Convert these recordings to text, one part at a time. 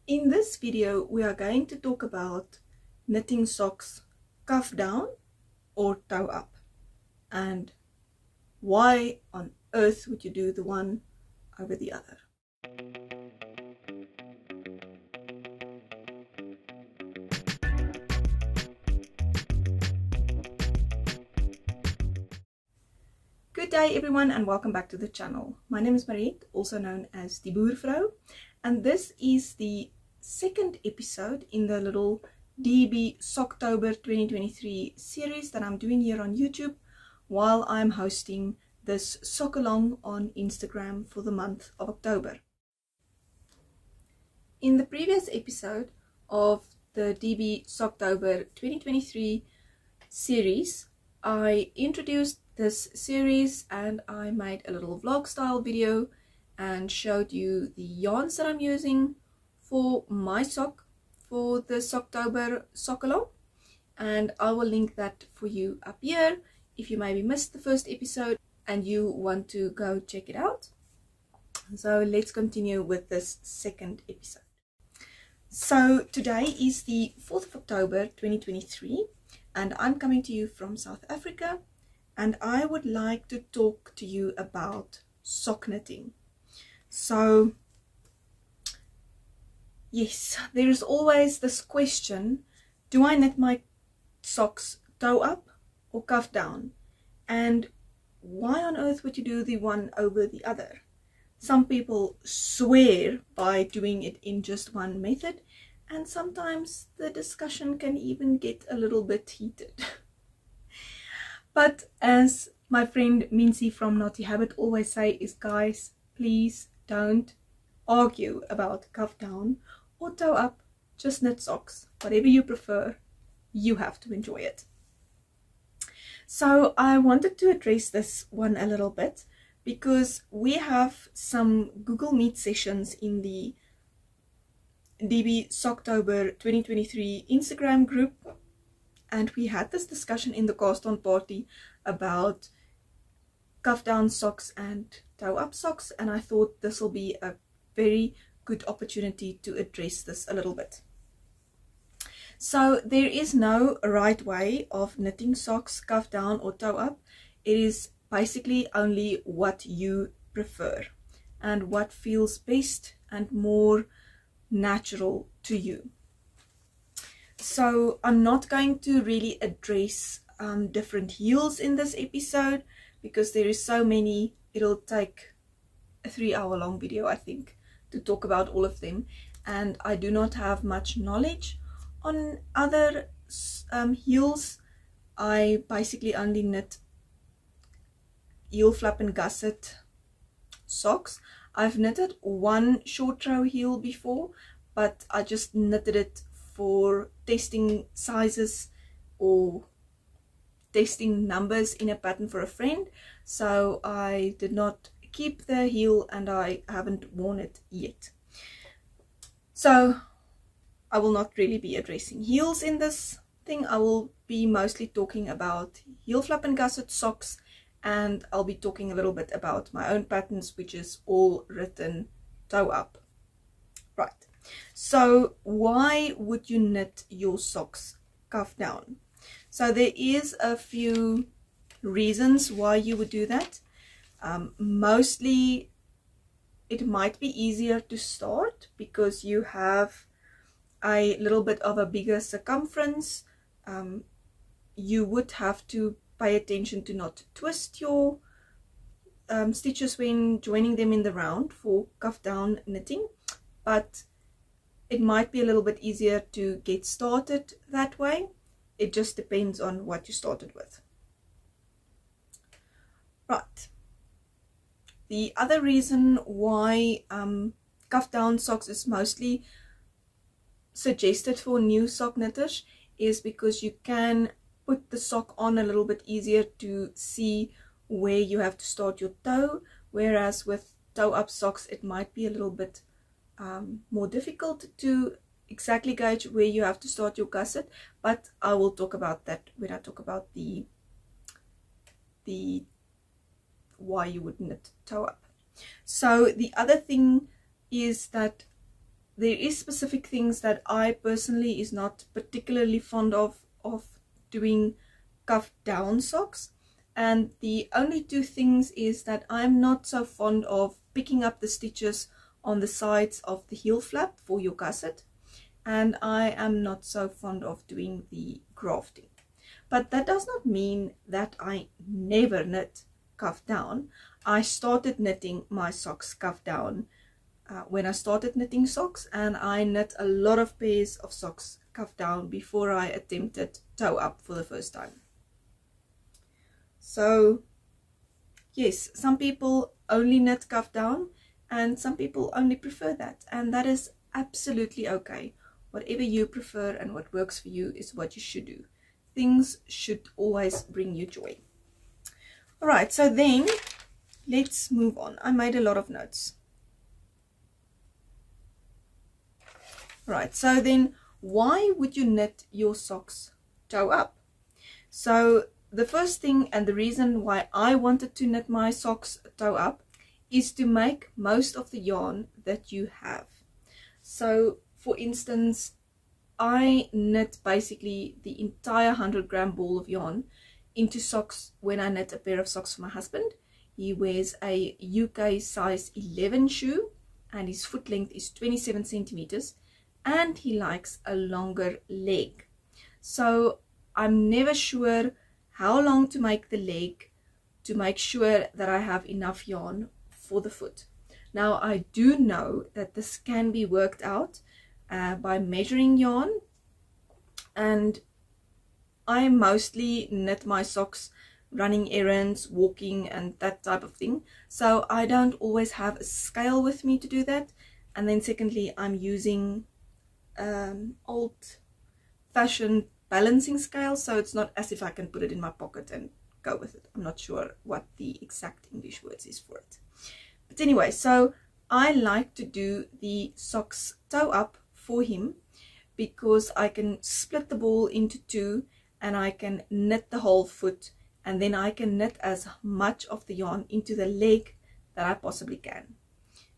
In this video, we are going to talk about knitting socks cuff down or toe up, and why on earth would you do the one over the other. Good day everyone, and welcome back to the channel. My name is Mariette, also known as Die Boervrou, and this is the second episode in the little DB Socktober 2023 series that I'm doing here on YouTube while I'm hosting this sock along on Instagram for the month of October. In the previous episode of the DB Socktober 2023 series, I introduced this series and I made a little vlog style video and showed you the yarns that I'm using for my sock for the Socktober sock along, and I will link that for you up here if you maybe missed the first episode and you want to go check it out. So let's continue with this second episode. So today is the 4th of October 2023 and I'm coming to you from South Africa, and I would like to talk to you about sock knitting. So yes, there is always this question, do I knit my socks toe up or cuff down? And why on earth would you do the one over the other? Some people swear by doing it in just one method, and sometimes the discussion can even get a little bit heated. But as my friend Mincy from Naughty Habit always say is, guys, please don't argue about cuff down or toe up, just knit socks. Whatever you prefer, you have to enjoy it. So I wanted to address this one a little bit because we have some Google Meet sessions in the DB Socktober 2023 Instagram group, and we had this discussion in the cast-on party about cuff down socks and toe up socks, and I thought this will be a very good opportunity to address this a little bit. So there is no right way of knitting socks cuff down or toe up. It is basically only what you prefer and what feels best and more natural to you. So I'm not going to really address different heels in this episode because there is so many. It'll take a 3-hour long video, I think, to talk about all of them, and I do not have much knowledge on other heels. I basically only knit heel flap and gusset socks. I've knitted one short row heel before, but I just knitted it for testing sizes or testing numbers in a pattern for a friend, so I did not keep the heel and I haven't worn it yet. So I will not really be addressing heels in this thing. I will be mostly talking about heel flap and gusset socks, and I'll be talking a little bit about my own patterns, which is all written toe up. Right. So why would you knit your socks cuff down? So there is a few reasons why you would do that. Mostly it might be easier to start because you have a little bit of a bigger circumference. You would have to pay attention to not twist your stitches when joining them in the round for cuff down knitting, but it might be a little bit easier to get started that way. It just depends on what you started with. Right. The other reason why cuff down socks is mostly suggested for new sock knitters is because you can put the sock on a little bit easier to see where you have to start your toe, whereas with toe up socks it might be a little bit more difficult to exactly gauge where you have to start your gusset, but I will talk about that when I talk about the why you would knit toe up. So the other thing is that there is specific things that I personally is not particularly fond of doing cuff down socks. And the only two things is that I'm not so fond of picking up the stitches on the sides of the heel flap for your gusset, and I am not so fond of doing the grafting. But that does not mean that I never knit cuff down. I started knitting my socks cuff down when I started knitting socks, and I knit a lot of pairs of socks cuff down before I attempted toe up for the first time. So yes, some people only knit cuff down and some people only prefer that, and that is absolutely okay. Whatever you prefer and what works for you is what you should do. Things should always bring you joy. Alright, so then let's move on. I made a lot of notes. Right, so then why would you knit your socks toe up? So the first thing, and the reason why I wanted to knit my socks toe up, is to make most of the yarn that you have. So for instance, I knit basically the entire 100-gram ball of yarn into socks when I knit a pair of socks for my husband. He wears a UK size 11 shoe and his foot length is 27 centimeters, and he likes a longer leg. So I'm never sure how long to make the leg to make sure that I have enough yarn for the foot. Now I do know that this can be worked out by measuring yarn, and I mostly knit my socks running errands, walking and that type of thing, so I don't always have a scale with me to do that. And then secondly, I'm using old-fashioned balancing scale, so it's not as if I can put it in my pocket and go with it. I'm not sure what the exact English words is for it, but anyway, so I like to do the socks toe up for him because I can split the ball into two and I can knit the whole foot, and then I can knit as much of the yarn into the leg that I possibly can.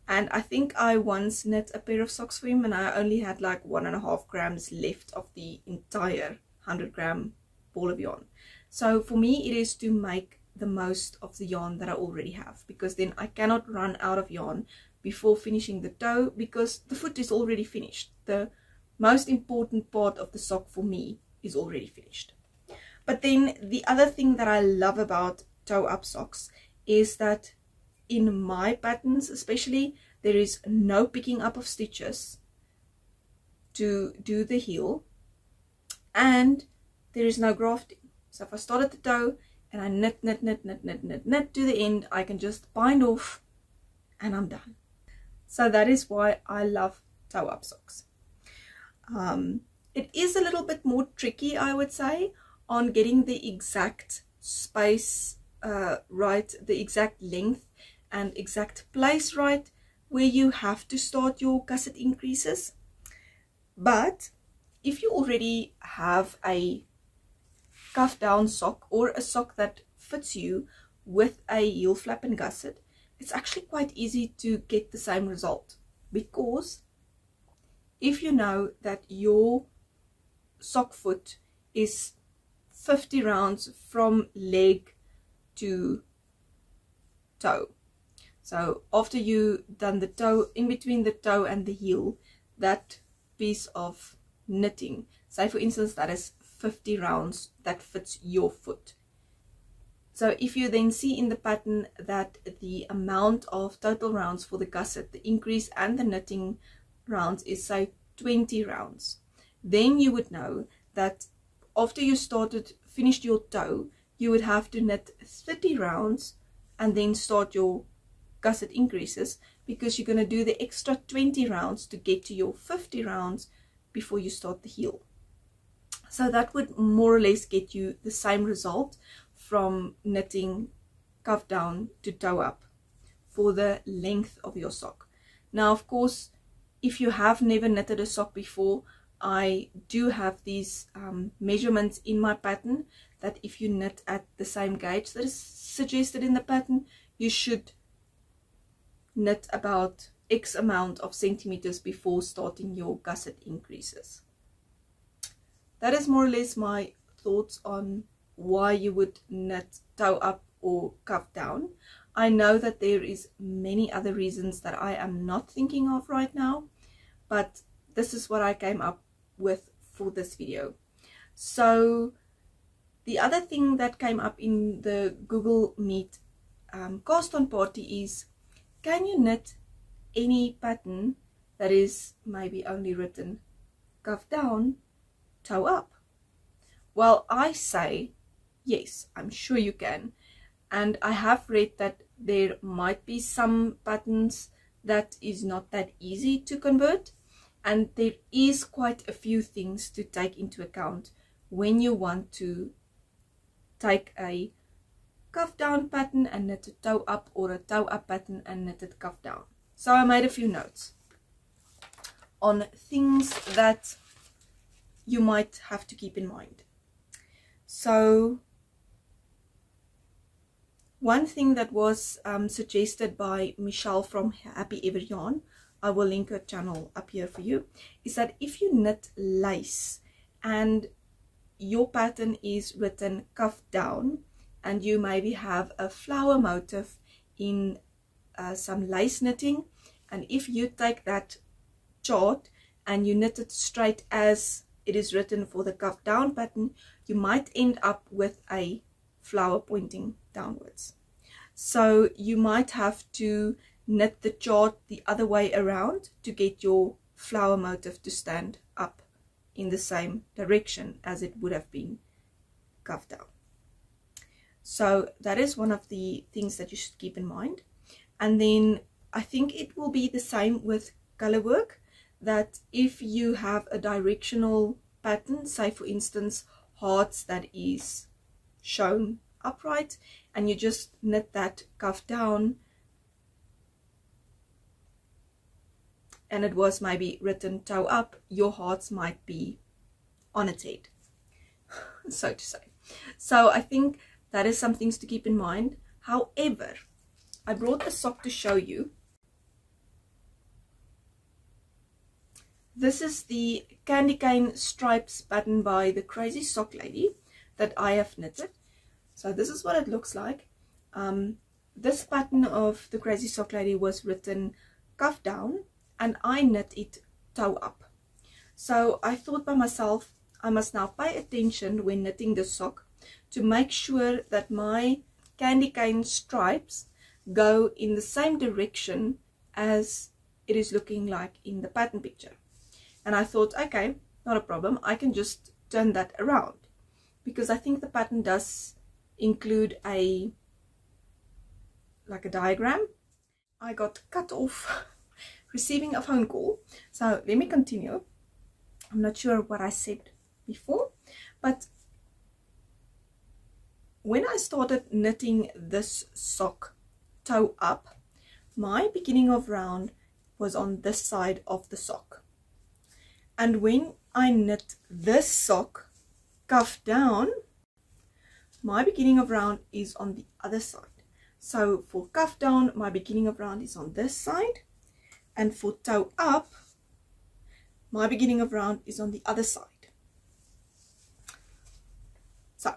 And I think I once knit a pair of socks for him and I only had like 1.5 grams left of the entire 100-gram ball of yarn. So for me it is to make the most of the yarn that I already have, because then I cannot run out of yarn before finishing the toe, because the foot is already finished. The most important part of the sock for me is already finished. But then the other thing that I love about toe up socks is that in my patterns especially, there is no picking up of stitches to do the heel, and there is no grafting. So if I start at the toe and I knit to the end, I can just bind off and I'm done. So that is why I love toe up socks. It is a little bit more tricky, I would say, on getting the exact space right, the exact length and exact place right, where you have to start your gusset increases. But if you already have a cuff down sock or a sock that fits you with a heel flap and gusset, it's actually quite easy to get the same result, because if you know that your sock foot is 50 rounds from leg to toe, so after you done the toe, in between the toe and the heel, that piece of knitting, say for instance that is 50 rounds that fits your foot. So if you then see in the pattern that the amount of total rounds for the gusset, the increase and the knitting rounds is say 20 rounds, then you would know that after you finished your toe, you would have to knit 30 rounds and then start your gusset increases, because you're going to do the extra 20 rounds to get to your 50 rounds before you start the heel. So that would more or less get you the same result from knitting cuff down to toe up for the length of your sock. Now of course, if you have never knitted a sock before, I do have these measurements in my pattern, that if you knit at the same gauge that is suggested in the pattern, you should knit about X amount of centimeters before starting your gusset increases. That is more or less my thoughts on why you would knit toe up or cuff down. I know that there is many other reasons that I am not thinking of right now, but this is what I came up with for this video. So the other thing that came up in the Google Meet cast on party is, can you knit any pattern that is maybe only written cuff down, toe up? Well, I say yes, I'm sure you can. And I have read that there might be some patterns that is not that easy to convert, and there is quite a few things to take into account when you want to take a cuff down pattern and knit a toe up, or a toe up pattern and knit it cuff down. So I made a few notes on things that you might have to keep in mind. So one thing that was suggested by Michelle from Happy Ever Yarn, I will link her channel up here for you, is that if you knit lace and your pattern is written cuff down and you maybe have a flower motif in some lace knitting, and if you take that chart and you knit it straight as it is written for the cuff down pattern, you might end up with a flower pointing downwards. So you might have to knit the chart the other way around to get your flower motif to stand up in the same direction as it would have been cuff down. So that is one of the things that you should keep in mind. And then I think it will be the same with color work, that if you have a directional pattern, say for instance hearts, that is shown upright, and you just knit that cuff down and it was maybe written toe up, your hearts might be on its head, so to say. So I think that is some things to keep in mind. However, I brought a sock to show you. This is the candy cane stripes pattern by the Crazy Sock Lady that I have knitted. So this is what it looks like. This pattern of the Crazy Sock Lady was written cuff down and I knit it toe up. So I thought by myself, I must now pay attention when knitting the sock to make sure that my candy cane stripes go in the same direction as it is looking like in the pattern picture. And I thought, okay, not a problem, I can just turn that around, because I think the pattern does include a diagram. I got cut off receiving a phone call, so let me continue. I'm not sure what I said before, but when I started knitting this sock toe up, my beginning of round was on this side of the sock. And when I knit this sock cuff down, my beginning of round is on the other side. So for cuff down, my beginning of round is on this side, and for toe up, my beginning of round is on the other side. So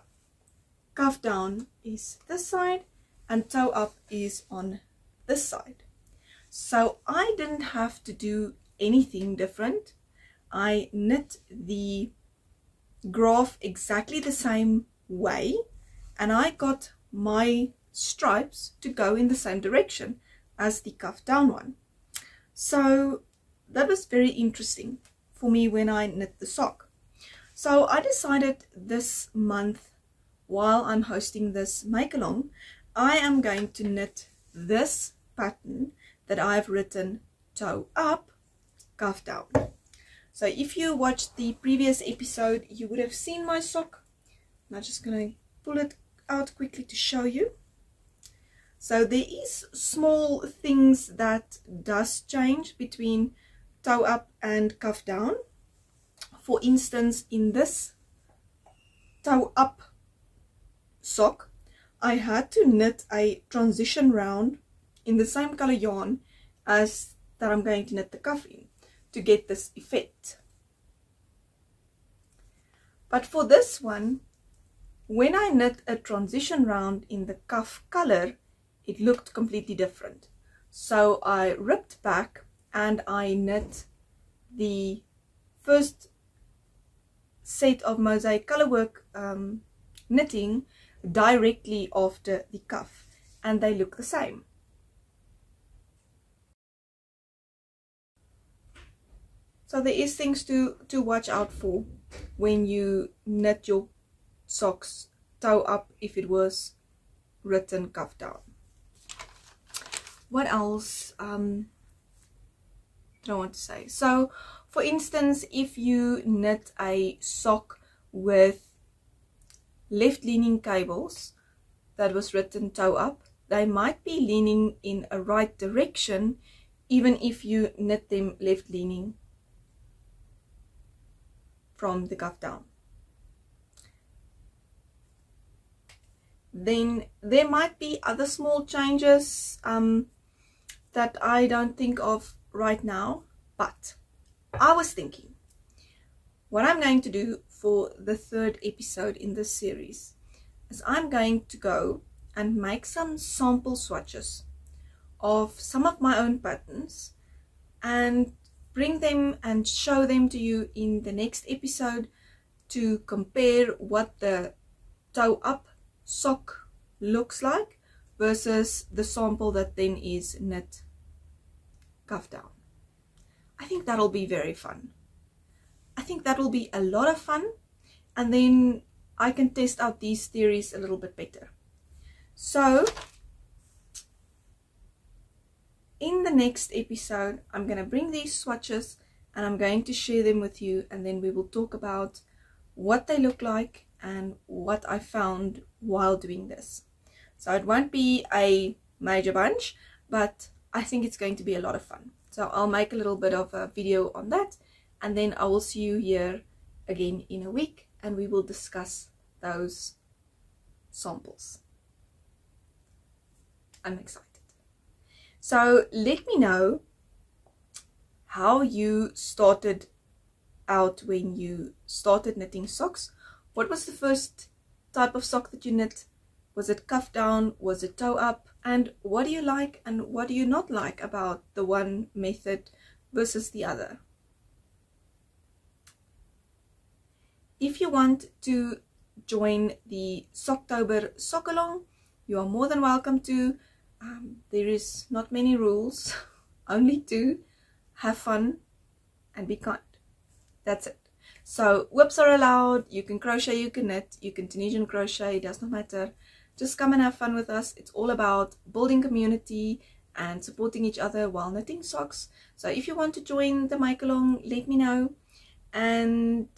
cuff down is this side and toe up is on this side. So I didn't have to do anything different. I knit the graph exactly the same way, and I got my stripes to go in the same direction as the cuff down one. So that was very interesting for me when I knit the sock. So I decided this month, while I'm hosting this make along, I am going to knit this pattern that I've written toe up, cuff down. So if you watched the previous episode, you would have seen my sock. I'm just going to pull it out quickly to show you. So there is small things that does change between toe up and cuff down. For instance, in this toe up sock, I had to knit a transition round in the same color yarn as that I'm going to knit the cuff in to get this effect. But for this one, when I knit a transition round in the cuff color, it looked completely different. So I ripped back and I knit the first set of mosaic colorwork knitting directly after the cuff, and they look the same. So there is things to watch out for when you knit your socks toe up if it was written cuff down. What else do I want to say? So for instance, if you knit a sock with left leaning cables that was written toe up, they might be leaning in a right direction even if you knit them left leaning from the cuff down. Then there might be other small changes that I don't think of right now, but I was thinking what I'm going to do for the third episode in this series is I'm going to go and make some sample swatches of some of my own patterns and bring them and show them to you in the next episode to compare what the toe up sock looks like versus the sample that then is knit cuff down. I think that'll be very fun. I think that will be a lot of fun, and then I can test out these theories a little bit better. So in the next episode, I'm going to bring these swatches and I'm going to share them with you, and then we will talk about what they look like and what I found while doing this. So it won't be a major bunch, but I think it's going to be a lot of fun. So I'll make a little bit of a video on that, and then I will see you here again in a week and we will discuss those samples. I'm excited. So let me know how you started out when you started knitting socks. What was the first type of sock that you knit? Was it cuff down? Was it toe up? And what do you like and what do you not like about the one method versus the other? If you want to join the Socktober sock along, you are more than welcome to. There is not many rules, only to have fun and be kind. That's it. So whips are allowed, you can crochet, you can knit, you can Tunisian crochet, it does not matter. Just come and have fun with us. It's all about building community and supporting each other while knitting socks. So if you want to join the make along, let me know. And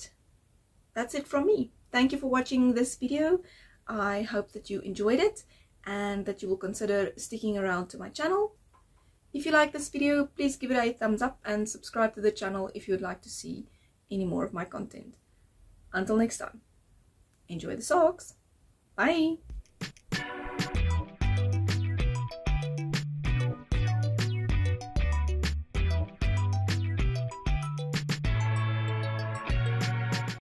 that's it from me. Thank you for watching this video. I hope that you enjoyed it and that you will consider sticking around to my channel. If you like this video, please give it a thumbs up and subscribe to the channel if you would like to see any more of my content. Until next time, enjoy the socks. Bye!